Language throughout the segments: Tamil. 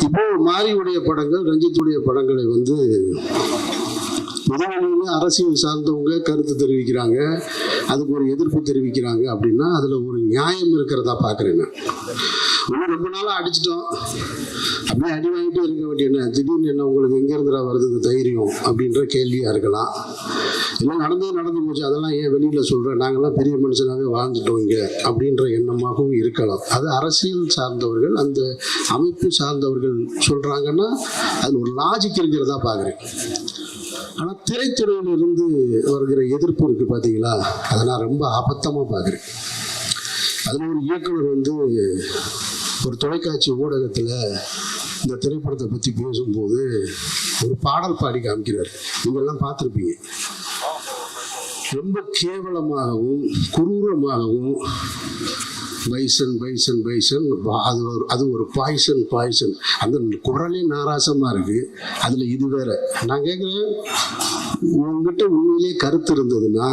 இப்போ மாரியுடைய படங்கள், ரஞ்சித்துடைய படங்களை வந்து முதலில் அரசியல் சார்ந்தவங்க கருத்து தெரிவிக்கிறாங்க, அதுக்கு ஒரு எதிர்ப்பு தெரிவிக்கிறாங்க அப்படின்னா அதில் ஒரு நியாயம் இருக்கிறதா பார்க்குறேன் நான். இன்னும் ரொம்ப நாளாக அடிச்சிட்டோம், அப்படியே அடி வாங்கிட்டே இருக்க வேண்டிய திடீர்னு என்ன உங்களுக்கு எங்கேருந்துடா வருது இந்த தைரியம் அப்படின்ற கேள்வியாக இருக்கலாம். இல்லை நடந்து போச்சு, அதெல்லாம் ஏன் வெளியில் சொல்கிறேன், நாங்கள்லாம் பெரிய மனுஷனாகவே வாழ்ந்துட்டோம் இங்கே அப்படின்ற எண்ணமாகவும் இருக்கலாம். அது அரசியல் சார்ந்தவர்கள், அந்த அமைப்பு சார்ந்தவர்கள் சொல்கிறாங்கன்னா அதில் ஒரு லாஜிக் இருக்கிறதா பார்க்குறேன். ஆனால் திரைத்துறையிலிருந்து வருகிற எதிர்ப்பு இருக்குது பார்த்தீங்களா, அதை நான் ரொம்ப அபத்தமாக பார்க்குறேன். அதில் ஒரு இயக்குனர் வந்து ஒரு தொலைக்காட்சி ஊடகத்தில் இந்த திரைப்படத்தை பற்றி பேசும்போது ஒரு பாடல் பாடி காமிக்கிறார். நீங்கள்லாம் பார்த்துருப்பீங்க. ரொம்ப கேவலமாகவும் குரூரமாகவும் பைசன் பைசன் பைசன், அது ஒரு பாய்சன், அந்த குரலே நாராசமாக இருக்குது. அதில் இது வேற. நான் கேட்குறேன், உங்ககிட்ட உண்மையிலேயே கருத்து இருந்ததுன்னா,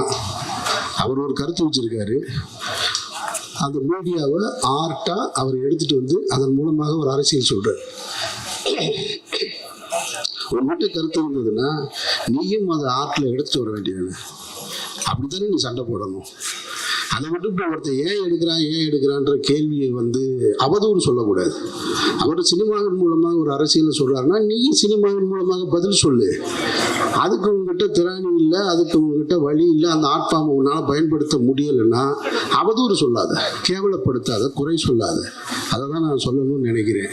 அவர் ஒரு கருத்து வச்சிருக்காரு, அந்த மீடியாவை ஆர்ட்டாக அவர் எடுத்துகிட்டு வந்து அதன் மூலமாக ஒரு அரசியல் சொல்கிறார். உங்ககிட்ட கருத்து இருந்ததுன்னா நீயும் அதை ஆர்ட்டில் எடுத்துகிட்டு வர வேண்டியது. அப்படித்தானே நீ சண்டை போடணும். அதை விட்டு இப்போ ஒருத்தர் ஏன் எடுக்கிறான்ற கேள்வியை வந்து அவதூறு சொல்லக்கூடாது. அவர் சினிமாவின் மூலமாக ஒரு அரசியலை சொல்கிறாருன்னா நீ சினிமாவின் மூலமாக பதில் சொல்லு. அதுக்கு உங்ககிட்ட திறனி இல்லை, அதுக்கு உங்ககிட்ட வழி இல்லை, அந்த ஆட்பாமை உன்னால் பயன்படுத்த முடியலைன்னா அவதூறு சொல்லாத, கேவலப்படுத்தாத, குறை சொல்லாத. அதை தான் நான் சொல்லணும்னு நினைக்கிறேன்.